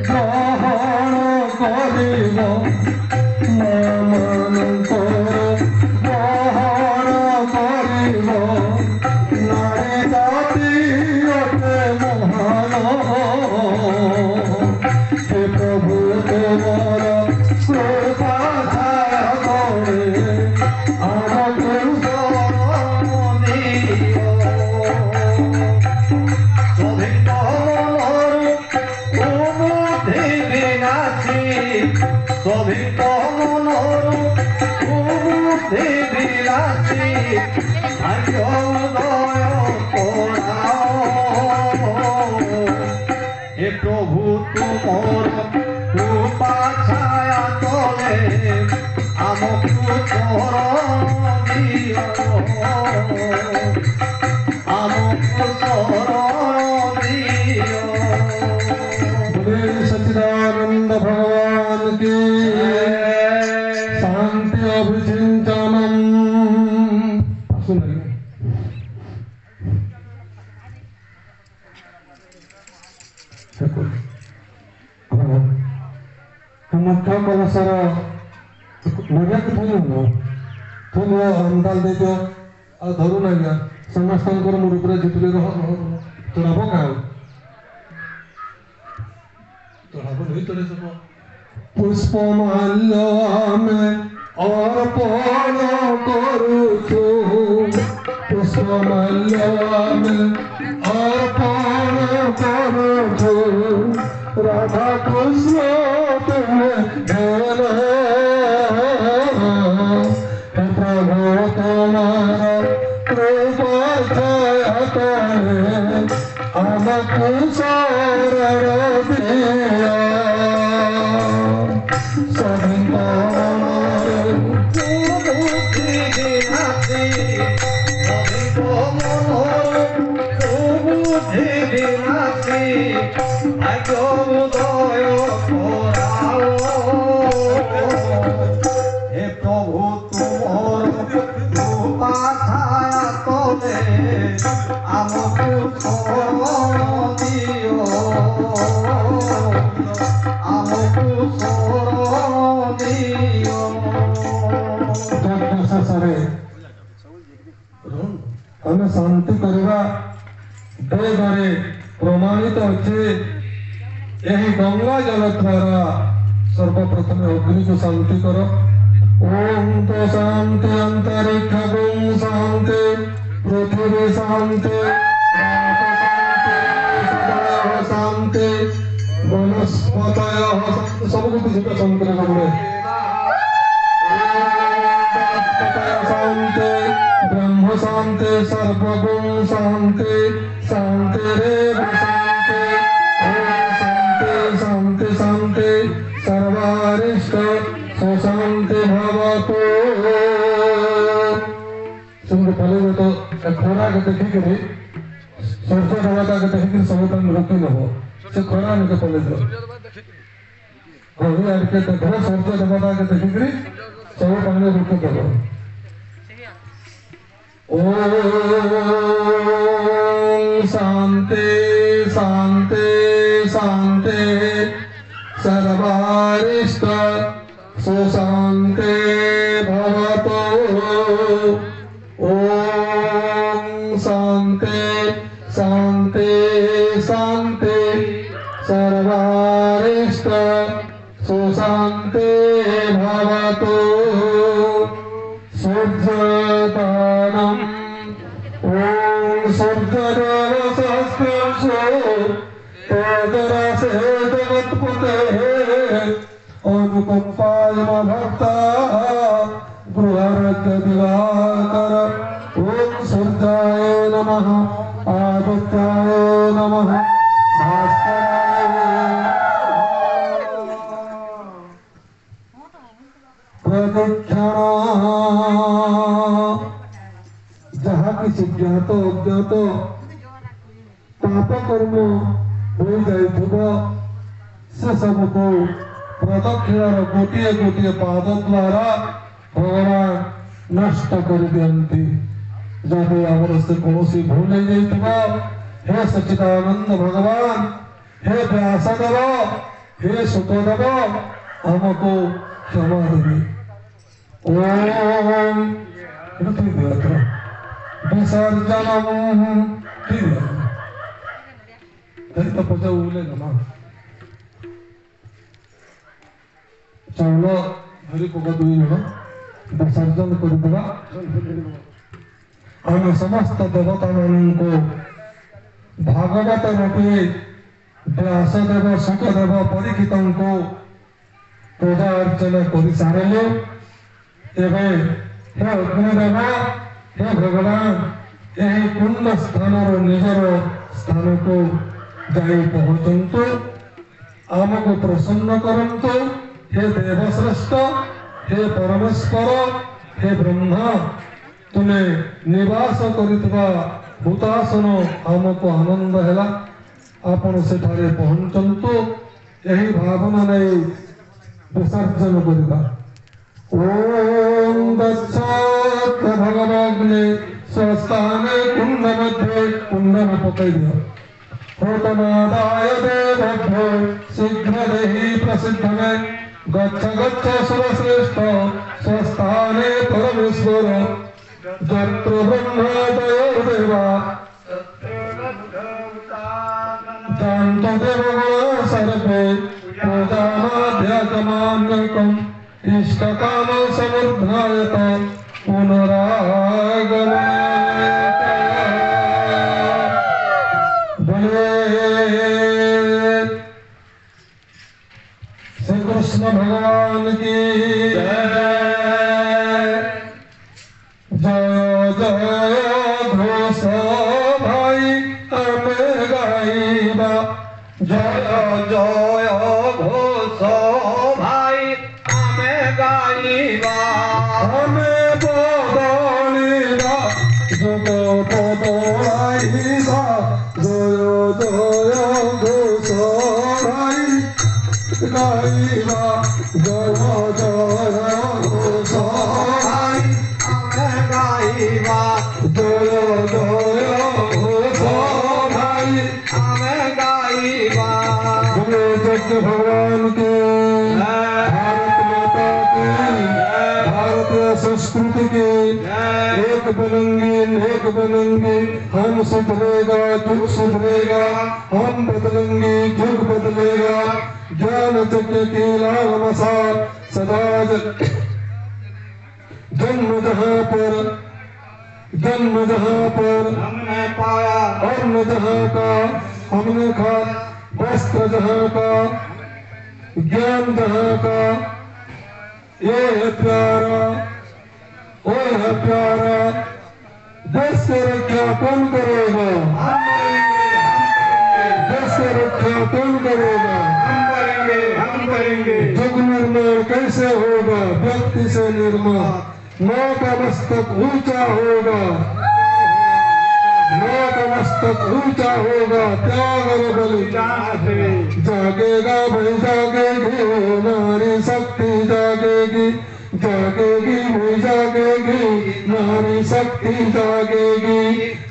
গ্রহণ করিব মনঙ্কর গ্রহণ করিব নারী জাতি অতে মহান হে প্রভু তোমার কৃপা ছায়া করে আমাকে শরণ দিও সভিত মনোর কুমুদে বিনাশী সভিত মনোর কুমুদে বিনাশী ভাগ্য উদয় করাও হে প্রভু তোমার কৃপা ছায়া তলে আমাকে শরণ দিও আমাকে শরণ দিও। बोले सच्चिदानंद भगवान की शांति अभिचिंतनम। सुनिए मुख्य कलशर मजा को थोड़ी अंदाल दे धरू ना गया समस्त मोर उपरे जितले चढ़ाब क्या चढ़ाब नहीं चढ़े सब पुष्पमाल्य में अर्पण करुछु पुष्पमाल्य में अर्पण करुछु राधा कृष्ण तुम्हें ध्यान प्रभु तुम्हारा कृपा छाया करे हमको शरण दिया सभी हे प्रभु तुमर कृपा छाया तले हमको शरण दियो हमको शरण दियो। हमें शांति करवा बेदरे प्रमाणित अच्छे यही गंगा जल द्वारा सर्वप्रथम अग्नि को शांति करो। ओम तो शांति अंतरिक्ष शांति पृथ्वी शांति शांति वनस्पत सब कुछ शांति शांति ब्रह्म शांति सर्वगुण शांति शांति रेव शांति शांति शांति शांति सर्वारिष्ट सुशांति भवतु। सुंदर पहले तो खोरा के देखी के सूर्य देवता के देखी सब तन रुकी न हो से खोरा ने के पहले दो हो यार के तो सूर्य देवता के देखी के सब तन रुकी दो। ओम शांति शांति शांति सर्वारिष्ट सुशांति भवतु। ओम शांति शांति शांति सर्वारिष्ट सुशांति भवतु। सूर्यदानम् ओम सूर्यदेव संस्पर्शो तदरसे जगत्पते अनुकंपाय भक्ता गृहरज दिवाकर। ओम सूर्याय नमः आदित्याय नमः भास्कराय प्रदक्षिणा जहाँ किसी ज्ञात अज्ञात पाप कर्म हो जाए से सबको प्रदक्षिणार गोटे गोटे पाद द्वारा भगवान नष्ट कर दियंती। जदि आमर से कौन भूल हे सच्चिदानंद भगवान हे व्यासदेव हे सुतदेव हमको क्षमा देवी ओम विसर्जनम दलित पूजा उले ना चौल धरी पका दुई जन विसर्जन करदेवा आम समस्त देवता मान को भागवत रूपी व्यासदेव सुखदेव परीक्षित को पूजा अर्चना कर सारे हे अग्निदेव हे भगवान यही पुण्य स्थान निजर स्थान को जाई पहुंचतु आमको प्रसन्न करंतु हे देवश्रेष्ठ हे परमेश्वर हे ब्रह्मा तुमे निवास करितबा भूतासन आमको आनंद है आपण से पहुंचतु यही भावना नहीं विसर्जन करवा ओम दक्षात भगवाग्ने स्वस्थाने कुंड मध्ये कुंड में पकड़ दिया होतनादाय देवभ्यो शीघ्र देहि प्रसिद्ध में गच्छ गच्छ सुरश्रेष्ठ स्वस्थाने परमेश्वर जत्र ब्रह्मोदयो देवा जानतो देवगुण सर्वे पूजामाध्यात्मान्यकम् इष्टकाम समृद्धायत पुनरागमनायत बोले श्री कृष्ण भगवान की जय जय घोष भाई हमें गाइबा जय जय घोष भाई हमें गाइबा हमें बदलिबा जुग बदलाइबा जय जय घोष भाई गाइबा जय जय घोष भाई हमें गाइबा जय जय घोष भाई हमें गाइबा भगवान के भारत माता की भारतीय संस्कृति की एक बनेंगे हम सुधरेगा जुग सुधरेगा हम बदलेंगे जुग बदलेगा ज्ञान चक्र के लालमसार सदा जन्म जहाँ पर हमने पाया अन्न जहाँ का हमने खा वस्त्र जहाँ का ज्ञान जहाँ का ये है प्यारा वो है प्यारा देश से रक्षा कौन करेगा देश से रक्षा कौन करेगा हम करेंगे जुग निर्माण कैसे होगा व्यक्ति से निर्माण माँ का मस्तक ऊंचा होगा माँ का मस्तक ऊंचा होगा त्याग और बलि जागेगा भाई जागेगी नारी शक्ति जागेगी जागेगी भाई जागेगी नारी शक्ति जागेगी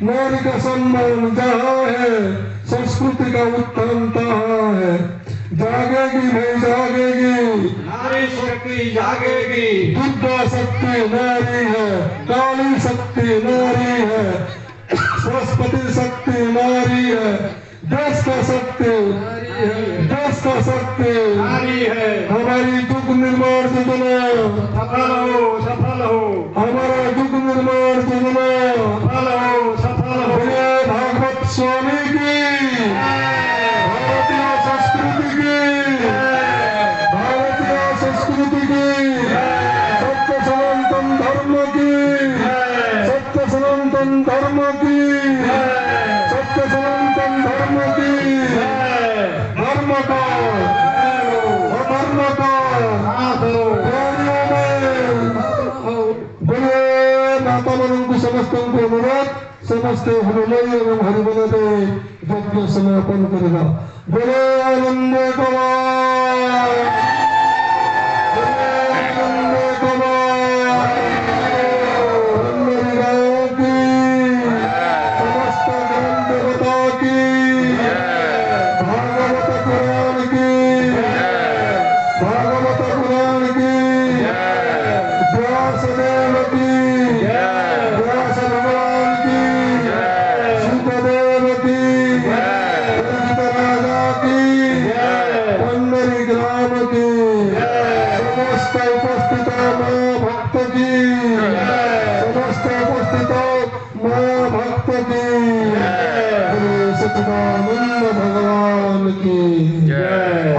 नारी का सम्मान जहाँ है संस्कृति का उत्तमता है जागेगी भाई जागेगी नारी शक्ति जागेगी दुर्गा शक्ति नारी है काली शक्ति नारी है सरस्वती शक्ति नारी है देश का शक्ति नारी है हमारी युग निर्माण योजना सफल हो हमारा युग निर्माण योजना सफल हो भागवत स्वामी की भारतीय संस्कृति की सत्य सनातन धर्म की सत्य सनातन धर्म की सत्य सनातन धर्म की धर्म का बोले माता मन को समस्त अनुरोध समस्त हृदय एवं हरिबल यज्ञ समापन करेगा बोले आनंद भागवत पुराण की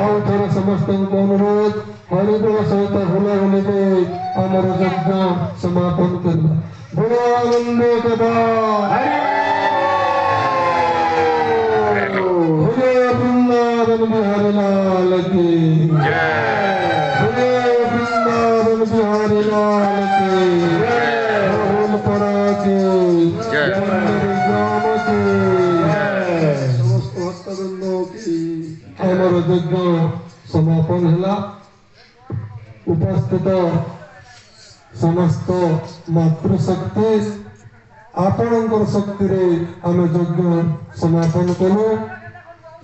ଆଉ ଥରେ ସମସ୍ତଙ୍କୁ ଅନୁରୋଧ ହରିବୋଳ ସହିତ ହୁଲା ହୁଲିରେ ଆମର ଯଜ୍ଞ ସମାପନ କରିବା। ବୋଲୋ ଆନନ୍ଦ କବା वृंदावन बिहारी लाल की वृंदावन बिहारी लाल की परा की ग्राम की समस्त भक्तवृंदों की आमर यज्ञ समापन है। उपस्थित समस्त मातृशक्ति आपणकर शक्ति रे आम यज्ञ समापन कलु।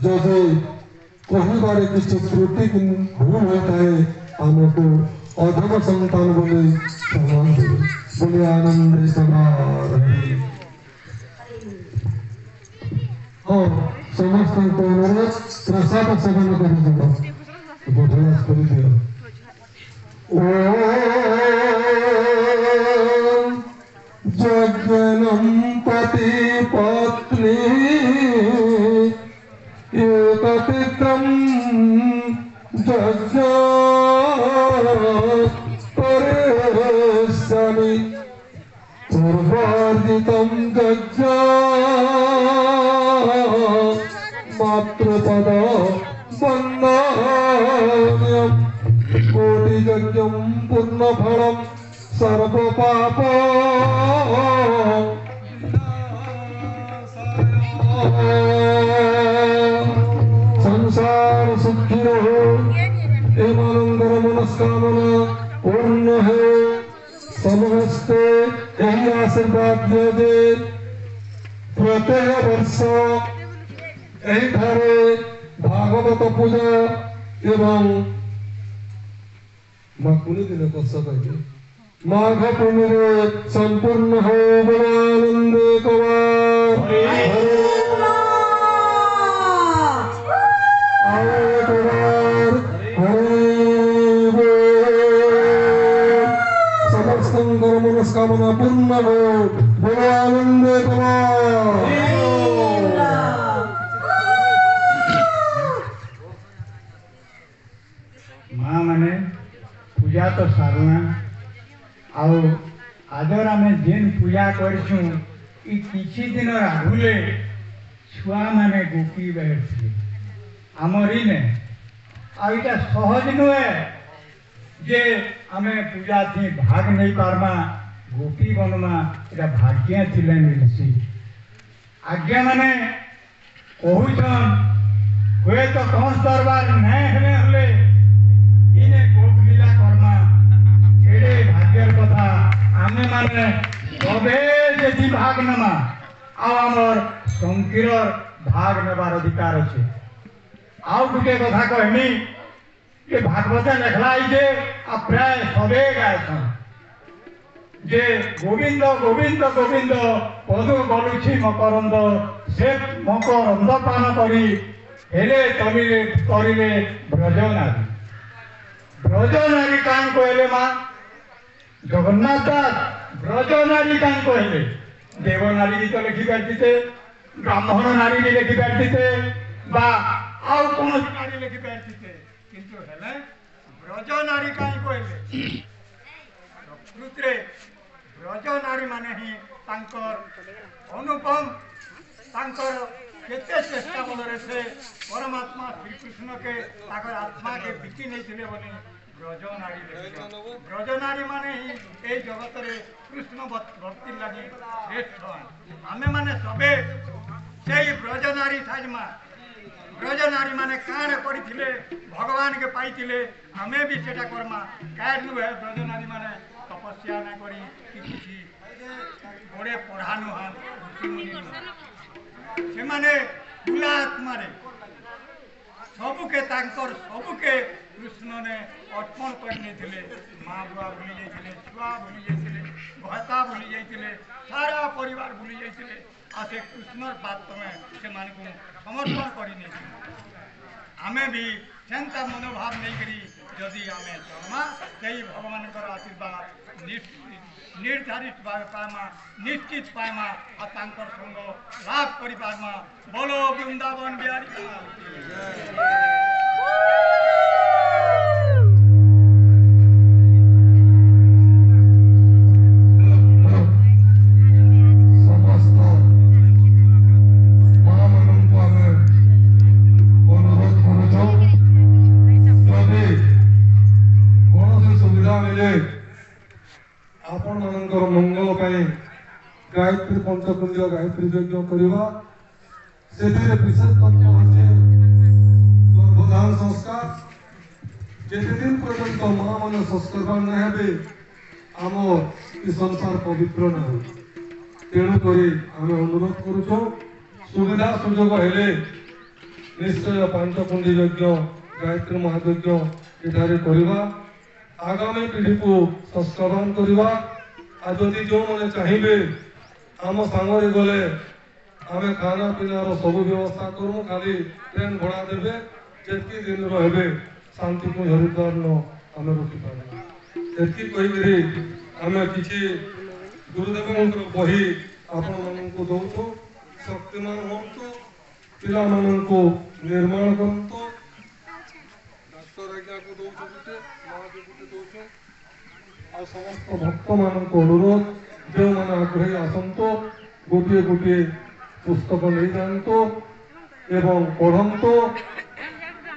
जदि कहबार किसी त्रुटि भूल होता है आमको अधम संतान बोले क्षमा दे। बोले आनंद सवार हाँ समस्त अनुरोध प्रसाद सेवन कर दिया। जगनम पति पत्नी एकपित्रं जज्ञ परेशमि पूर्वार्जितं जज्ञ मातृपद वन्दनीयं कोटियज्ञं पूर्णफलं सर्वपाप संसार सुखी रहो एवं मनस्कामना पूर्ण है। समस्ते यही आशीर्वाद दे दे। प्रत्येक वर्ष यही घरे भागवत पूजा एवं दिन माघ पूर्णिमे संपूर्ण हो। आनंद मनस्कामना पूर्ण हो। बोलो आनंद माँ मैंने पूजा तो सारूना आओ आदर आम जेन पूजा करछू किछि दिन आगुले छुआ माने गोपी बैठी आमरी ने आईटा सहज नुहे जे आमे पूजा थी भाग नहीं पारमा गोपी बनमा एटा भाग्य थिले मिलसी। आज्ञा माने कहूछन हुए तो कौन दरबार नहीं हेले हले इने गोप लीला कर्मा एडे भाग्यर कथा आमे माने सबे जेति भाग नमा आ हमर संकीरर भाग नेबार अधिकार अछि। आउ गुटे कथा कहमी कि भागवत लेखला जे आ प्राय सबे गायछन जे गोविंद गोविंद गोविंद पदु गलुछि मकरंद से मकरंद पान करी हेले तमिले करिले ब्रजनारी। ब्रजनारी कान कहले माँ जगन्नाथ दास ब्रजनारी कान कहले देवनारी भी तो लिखि पारथिते ब्राह्मण नारी भी लिखि पारथिते बा आउ कौन नारी लिखि पारथिते किंतु हेले ब्रजनारी कान कहले प्रकृतरे ब्रजनारी माने ही तांकर अनुपम तांकर केते चेष्टा बलरे से परमात्मा श्री कृष्ण के ताकर आत्मा के बिकी नहीं थिले बोली ब्रजनारी देखियो। ब्रजनारी माने ही ए जगत रे कृष्ण भक्ति लागि श्रेष्ठ आमे माने सबे सेई ब्रजनारी साजमा ब्रजनारी माने काने पड़िथिले भगवान के पाइथिले आमे भी सेटा करमा काहे नुहे ब्रजनारी माने तपस्या ना करी किछि बड़े पढ़ानु हां से माने खुला आत्मा रे सबके तांकर सबके कृष्ण ने अर्पण करने थिले। माँ बुआ भूली जाइथिले छुआ भूली जाइथिले भता भूली जाइथिले सारा परिवार भूली जाइथिले आ से कृष्णर पात्र में से मान को समर्पण करी नहीं आमे भी सेंता मनोभाव नहीं करी जदि आम चाहमा से भगवान आशीर्वाद निर्धारित भाव पामा निश्चित पामा और संग लाभ कर पारमा। बोलो वृंदावन बिहारी लाल की। आपण मानकर मंगल गायत्री पंचकुंज गायत्री यज्ञ करवा से विशेष तत्व होचे गर्भधान संस्कार जेते दिन पर्यंत माँ मान संस्कार नहीं हेबे आम ई संसार पवित्र न हो। तेणुक आम अनुरोध करुचु सुविधा सुजोग हेले निश्चय पंचकुंडी यज्ञ गायत्री महायज्ञ एठारे करवा आगामी पीढ़ी को संस्कार करवा। जदि जो मैंने चाहिए आम सांगे गले आम खाना पीनार सब व्यवस्था करूँ खाली ट्रेन भड़ा देवे जितकी दिन रे शांति को हरिद्वार न आम रखिपार कही आम कि गुरुदेव बही आपण मानू दौचु शक्तिमान हूँ पिला निर्माण करूँ डाक्तर आज्ञा को दौचु गुटे माँ भी गुटे दौचु आ समस्त भक्त मान अनुरोध जो मैंने आग्रही आसतु गोटे गोटे पुस्तक नहीं जातु एवं पढ़तु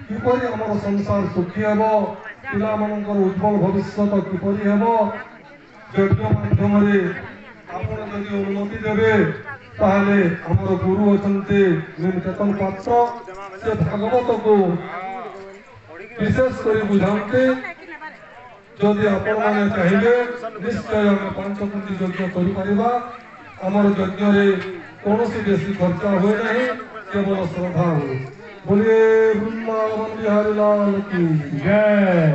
किपर आम संसार सुखी हेब पिला उज्जवल भविष्य किपर हेब यज्ञ माध्यम आपड़ जदि अनुमति देवे ताहले आमर गुरु अच्छे नीलकेतन पात्र से भागवत को विशेष कर बुझाते जदि आपण मैंने चाहिए निश्चय आम पंचकुंडी यज्ञ करमर यज्ञ कौन बेसी खर्चा हुए नहीं केवल श्रद्धा हुए। बोलिए वृंदावन बिहारी लाल की जय।